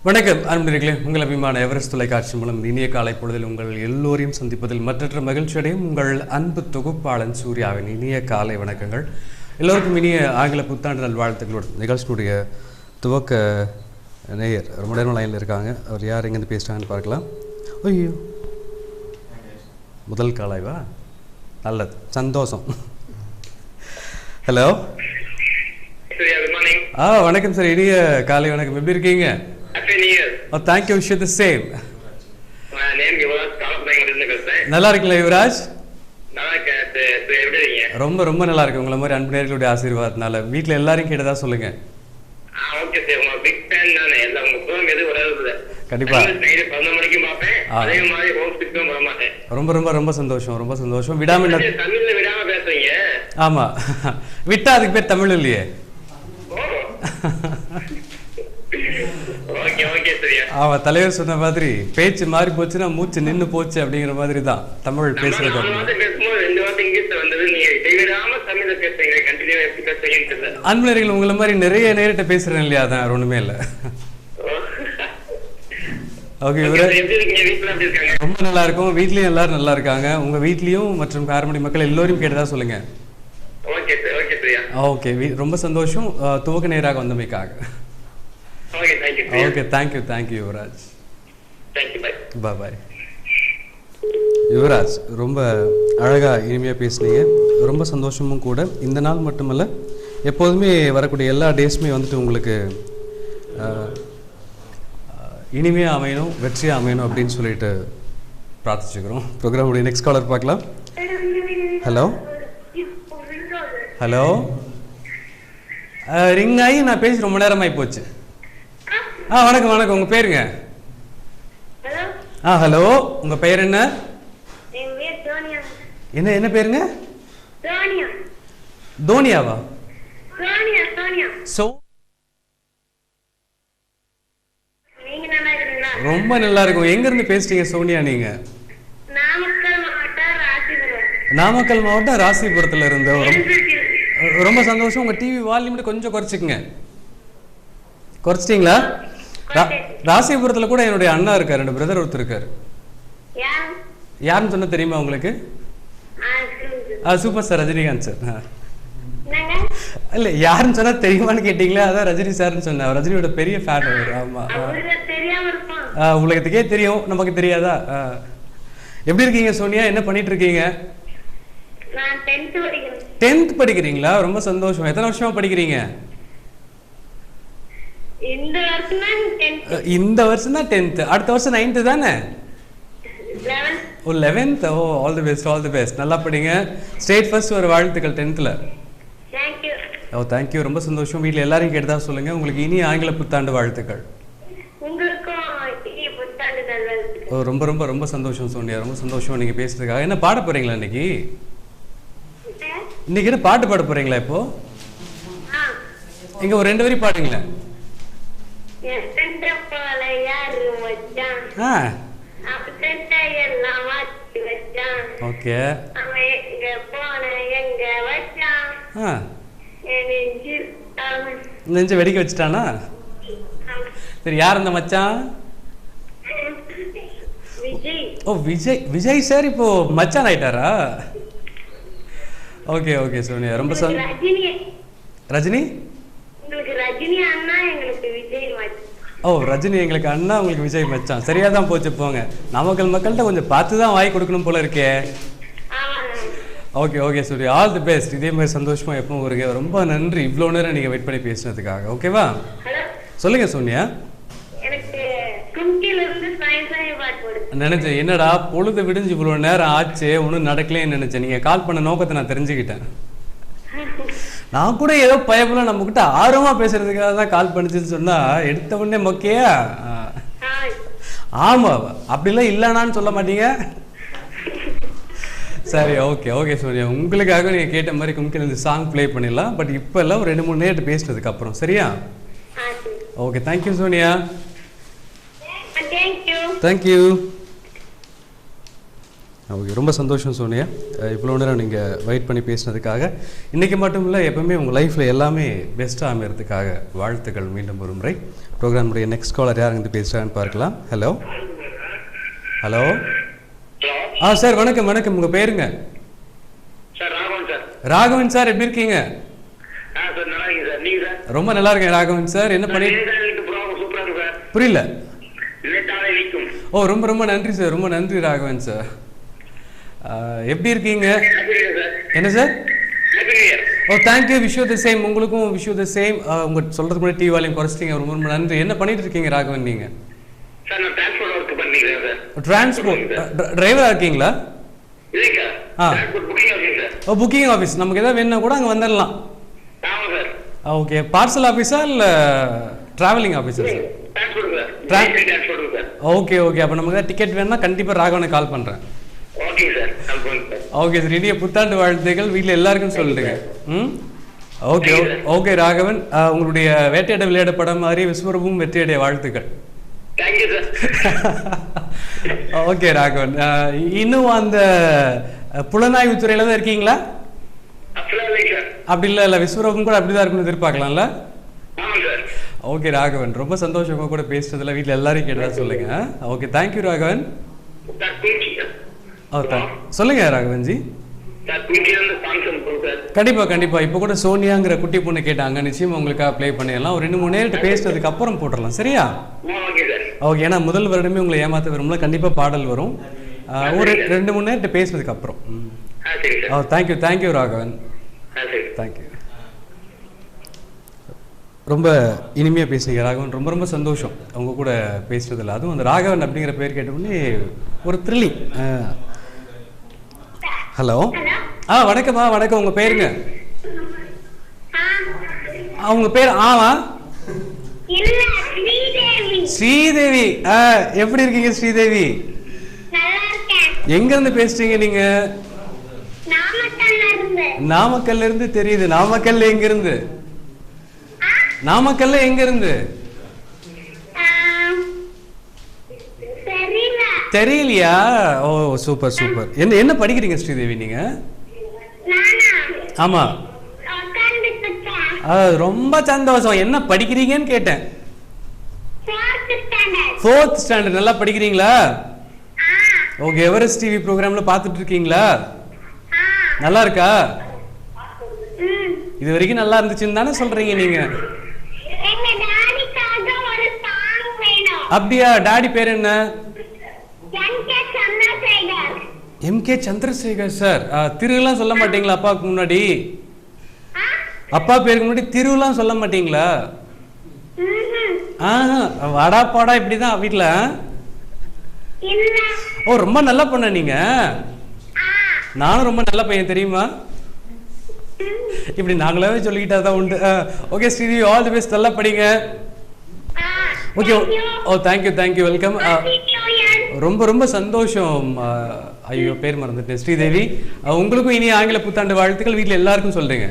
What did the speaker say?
வணக்கம் அன்பர்களே, உங்கள் அபிமான எவரெஸ்ட் தொலைக்காட்சி மூலம் இனிய காலை பொழுதில் உங்கள் எல்லோரையும் சந்திப்பதில் மற்றற்ற மகிழ்ச்சியடையும் உங்கள் அன்பு தொகுப்பாளன் சூர்யாவின் இனிய காலை வணக்கங்கள். எல்லோருக்கும் இனிய ஆங்கில புத்தாண்டு நல்வாழ்த்துக்களோடு நிகழ்ச்சியுடைய துவக்க நேயர் ரொம்ப நேரம் லைனில் இருக்காங்க. அவர் யார் எங்கேருந்து பேசுகிறாங்கன்னு பார்க்கலாம். ஐயோ, முதல் காலைவா? நல்லது, சந்தோஷம். ஹலோ, வணக்கம் சார், இனிய காலை வணக்கம். எப்படி இருக்கீங்க? Oh, thank you. Wish you the same. My name Yuvraj, காலப்படையிலிருந்து பேசுறேன். நல்லா இருக்கீங்களா யுவராஜ்? நல்லா இருக்கேன். எப்படி இருக்கீங்க? ரொம்ப நல்லா இருக்கு. உங்களை மாதிரி அன்பு நேயர்களுடைய ஆசீர்வாதத்தினால வீட்ல எல்லாரும் கேட்டதா சொல்லுங்க. ஓகே சார், உங்க பிக் ஃபேன் நானே. எல்லாம் உங்க ப்ரோகிராம் எது வராது. கண்டிப்பா. நைட் 11 மணிக்கு பாப்பேன். அதே மாதிரி ஹோம் ஸ்டிக்கும் வர மாட்டேன். ரொம்ப சந்தோஷம். விடாம தமிழ்ல விடாம பேசுறீங்க. ஆமா. விட்டா அதுக்கு பேர் தமிழ் இல்லையே. ஆமா, தலைவர் சொன்ன மாதிரி பேச்சு மாறி போச்சுன்னா மூச்சு நின்னு போச்சு அப்படிங்கிற மாதிரி தான் தமிழ் பேசுறது. அன்பர்கள் உங்களை மாதிரி நிறைய நேரிட்ட பேசுறேன் இல்லையா, அதான் ஒண்ணுமே இல்லை. ஓகே, ரொம்ப நல்லா இருக்கும். வீட்லயும் எல்லாரும் நல்லா இருக்காங்க. உங்க வீட்லயும் மற்றும் காரமடை மக்கள் எல்லோரும் கேட்டதா சொல்லுங்க. ஓகே, ரொம்ப சந்தோஷம் துவக்க நேராக வந்தமைக்காக. Okay, thank you Yuvraj. Bye. Yuvraj ரொம்ப அழகா இனிமையாக பேசுனீங்க. ரொம்ப சந்தோஷமும் கூட. இந்த நாள் மட்டுமல்ல, எப்போதுமே வரக்கூடிய எல்லா டேஸுமே வந்துட்டு உங்களுக்கு இனிமையாக அமையணும், வெற்றியாக அமையணும் அப்படின்னு சொல்லிட்டு பிரார்த்திச்சுக்கிறோம். ப்ரோக்ராமுடைய நெக்ஸ்ட் காலர் பார்க்கலாம். ஹலோ, ரிங் ஆகி நான் பேசி ரொம்ப நேரமாகி போச்சு. வணக்கம். உங்க பேருங்க? ஹலோ, உங்க பேர் என்ன? என்ன பேருங்க? தோனியாவா? ரொம்ப நல்லா இருக்கும். எங்க இருந்து பேசுறீங்க சோனியா நீங்க? நாமக்கல் மாவட்டம் ராசிபுரத்துல இருந்து. ரொம்ப சந்தோஷம். உங்க டிவி வால்யூம் கொஞ்சம் குறைச்சிக்கங்க. குறைச்சிட்டீங்களா? ராசிபுரத்துல கூட என்னுடைய அண்ணா இருக்காரு, 2 பிரதர் ஒருத்தர் இருக்காரு. யாருன்னு சொன்ன தெரியுமா உங்களுக்கு? Super sir, Rajinikanth sir. இல்ல, யாருன்னு சொன்னா தெரியுமான்னு கேட்டீங்களா? அதான் ரஜினி சார்னு சொன்னேன். ரஜினியோட பெரிய ஃபேன் அவர். ஆமா, உலகத்துக்கே தெரியும், நமக்கு தெரியாதா? எப்படி இருக்கீங்க சோனியா? என்ன பண்ணிட்டு இருக்கீங்க? 10th படிக்கிறீங்களா? ரொம்ப சந்தோஷம். எத்தனை வருஷமா படிக்கிறீங்க? இந்த வருஷம் தான் 10th. அடுத்த வருஷம் 9th தானே? 11th. All the best. நல்லா படிங்க. ஸ்டேட் ஃபர்ஸ்ட் ஒரு வாழ்த்துக்கள் 10thல. தேங்க்யூ. ரொம்ப சந்தோஷம். வீட்டில் எல்லாரையும் கேட்டதா சொல்லுங்க. உங்களுக்கு இனி ஆங்கில புத்தாண்டு வாழ்த்துக்கள். ரொம்ப சந்தோஷம் சோனியா. ரொம்ப சந்தோஷம் நீங்க பேசுறதுக்காக. என்ன பாட போறீங்களா இன்னைக்கு? என்ன பாட்டு பாட போறீங்களா இப்போ? இங்க ஒரு 2 வரி பாடுங்களேன். ஓகே. நெஞ்ச வெடிக்க வச்சுட்டானா? சரி, யார் அந்த மச்சான்? விஜய் சார் இப்போ மச்சான் ஆயிட்டாரா? ஓகே சோனியா. ரொம்ப ரஜினி ரஜினி எங்களுக்கு அண்ணா, உங்களுக்கு விஜய் மச்சான். சரியா தான் போச்சு. போங்க, நாமக்கல் மக்கள்கிட்ட கொஞ்சம் பார்த்து தான் வாய் கொடுக்கணும் போல இருக்கே. Okay Surya, all the best. இதே மாதிரி சந்தோஷமா எப்பவும் வருங்க. ரொம்ப நன்றி இவ்வளோ நேரம் நீங்கள் வெயிட் பண்ணி பேசினதுக்காக. ஓகேவா? சொல்லுங்க சோனியா. நினைச்சேன், என்னடா பொழுது விடிஞ்சு இவ்வளோ நேரம் ஆச்சு, ஒன்றும் நடக்கலேன்னு நினைச்சேன். நீங்கள் கால் பண்ண நோக்கத்தை நான் தெரிஞ்சுக்கிட்டேன். நான் கூட ஏதோ பயப்பட நம்ம கிட்ட ஆர்வமா பேசுறதுக்காக தான் கால் பண்ணிச்சுன்னு சொன்னா எடுத்த உடனே மொக்கையா. ஆமா, அப்படிலாம் இல்லைனான்னு சொல்ல மாட்டீங்க. சரி, ஓகே ஓகே சோனியா, உங்களுக்காக நீங்க கேட்ட மாதிரி கும்கில இந்த சாங் ப்ளே பண்ணிடலாம். பட் இப்போ எல்லாம் ஒரு 2-3 நேரம் பேசினதுக்கு அப்புறம். சரியா? Okay, thank you Sonia. Thank you. Okay, ரொம்ப சந்தோஷம் சோனியா, இவ்வளோ நேரம் நீங்கள் வெயிட் பண்ணி பேசினதுக்காக. இன்றைக்கி மட்டும் இல்லை, எப்பவுமே உங்கள் லைஃப்பில் எல்லாமே பெஸ்ட்டாக அமைகிறதுக்காக வாழ்த்துக்கள். மீண்டும் ஒரு முறை ப்ரோக்ராமுடைய நெக்ஸ்ட் காலர் யார் இருந்து பேசுகிறான்னு பார்க்கலாம். Hello hello. சார் வணக்கம். வணக்கம், உங்கள் பேருங்க? ராகவன் சார், எப்படி இருக்கீங்க? ரொம்ப நல்லா இருக்கேன் ராகவன் சார். என்ன பண்ணி? புரியல. ஓ, ரொம்ப ரொம்ப நன்றி சார், ரொம்ப நன்றி ராகவன் சார். எப்படி இருக்கீங்க? என்ன sir? Oh, thank you. Wish you the same. உங்களுக்கும் விஷ் யூ தி சேம். உங்க சொல்றதுக்கு முன்னாடி டிவி வால்யூம் குறைச்சிட்டீங்க, ரொம்ப ரொம்ப நன்றி. என்ன பண்ணிட்டு இருக்கீங்க ராகவன் நீங்க? சார் நான் டிரான்ஸ்போர்ட் வர்க் பண்ணிக்கிறேன் சார். டிரான்ஸ்போர்ட் டிரைவரா இருக்கீங்களா? இல்லைங்க, டிரான்ஸ்போர்ட் புக்கிங் ஆபீஸ் சார். ஓ, புக்கிங் ஆபீஸ். நமக்கு ஏதாவது வேணும்னா கூட அங்க வந்துடலாம். ஆமா சார். ஓகே, பார்சல் ஆபீஸா இல்ல டிராவலிங் ஆபீஸா sir? Transport sir. Transport sir. Okay okay, அப்ப நமக்கு ஏதாவது டிக்கெட் வேணும்னா கண்டிப்பா ராகவனுக்கு கால் பண்றேன். ஓகே சார், கால் பண்ணுங்க சார். ஓகே சார், இனிய புத்தாண்டு வாழ்த்துக்கள் வீட்டில் எல்லாருக்கும் சொல்லிடுங்க. ஓகே ஓகே ராகவன், உங்களுடைய வேட்டையாட விளையாட படம் மாதிரி விஸ்வரூபம் வெற்றியடைய வாழ்த்துக்கள். Thank you sir. ஓகே ராகவன், இன்னும் அந்த புலனாய்வு துறையில தான் இருக்கீங்களா? அப்படி இல்லை, விஸ்வரூபம் கூட அப்படிதான் இருக்குன்னு எதிர்பார்க்கலாம்ல? ஓகே ராகவன், ரொம்ப சந்தோஷம் உங்க கூட பேசுறதுல. வீட்டில் எல்லாரையும் கேட்டதா சொல்லுங்க. Okay, thank you Raghavan. சொல்லுங்க ராகவன்ஜி. கண்டிப்பா கண்டிப்பா, இப்ப கூட சோனியாங்கிற குட்டி பொண்ணு கேட்டாங்க, நிச்சயமா உங்களுக்காக ப்ளே பண்ணிடலாம். ஒரு 2-3 நேரம் பேசுறதுக்கு அப்புறம் போட்டுடலாம். சரியா? ஓகே, ஏன்னா முதல் வருடமே உங்களை ஏமாத்த விரும்பல, கண்டிப்பா பாடல் வரும். ஒரு 2-3 நேரம் பேசுறதுக்கு அப்புறம். Thank you thank you Raghavan, thank you. ரொம்ப இனிமையாக பேசுனீங்க ராகவன், ரொம்ப ரொம்ப சந்தோஷம் அவங்க கூட பேசுறதில்ல. அதுவும் அந்த ராகவன் அப்படிங்கிற பேர் கேட்டவுடனே ஒரு த்ரில்லிங். ஹலோ. வணக்கம்மா. வணக்கம், உங்கள் பேருங்க? அவங்க பேர் ஆவா? ஸ்ரீதேவி. எப்படி இருக்கீங்க ஸ்ரீதேவி? எங்க இருந்து பேசுறீங்க நீங்க? நாமக்கல்ல இருந்து தெரியுது. நாமக்கல்ல எங்க இருந்து? நாமக்கல்ல எங்க இருந்து தெரியலையா? ஓ, சூப்பர் சூப்பர். என்ன படிக்கிறீங்க ஸ்ரீதேவி நீங்க? ஆமா, ரொம்ப சந்தோஷம். என்ன படிக்கிறீங்கன்னு கேட்டேன். 4th standard. நல்லா படிக்கிறீங்களா? ஓகே, எவரெஸ்ட் டிவி ப்ரோக்ராம்ல பாத்துட்டு இருக்கீங்களா? நல்லா இருக்கா? இது வரைக்கும் நல்லா இருந்துச்சுன்னு தானே சொல்றீங்க நீங்க? அப்படியா? டாடி பேர் என்ன? MK Chandrasekhar sir. திருலாம் சொல்ல மாட்டீங்களா அப்பாவுக்கு முன்னாடி? அப்பா பேருக்கு முன்னாடி திருலாம் சொல்ல மாட்டீங்களா? வாடா பாடா இப்படிதான் வீட்டுல. ஓ, ரொம்ப நல்ல பொண்ணு நீங்க. நானும் ரொம்ப நல்ல பையன் தெரியுமா? இப்படி நாங்களாவே சொல்லிக்கிட்டாதான் உண்டு. Okay Sridevi, all the best, நல்லா படிங்க. ஓகே. ஓ, தேங்க்யூ தேங்க்யூ, வெல்கம். ரொம்ப ரொம்ப சந்தோஷம். ஐயோ, பேர் மறந்துட்டேன். ஸ்ரீதேவி, உங்களுக்கும் இனி ஆங்கில புத்தாண்டு வாழ்த்துக்கள். வீட்டில் எல்லாருக்கும் சொல்றீங்க.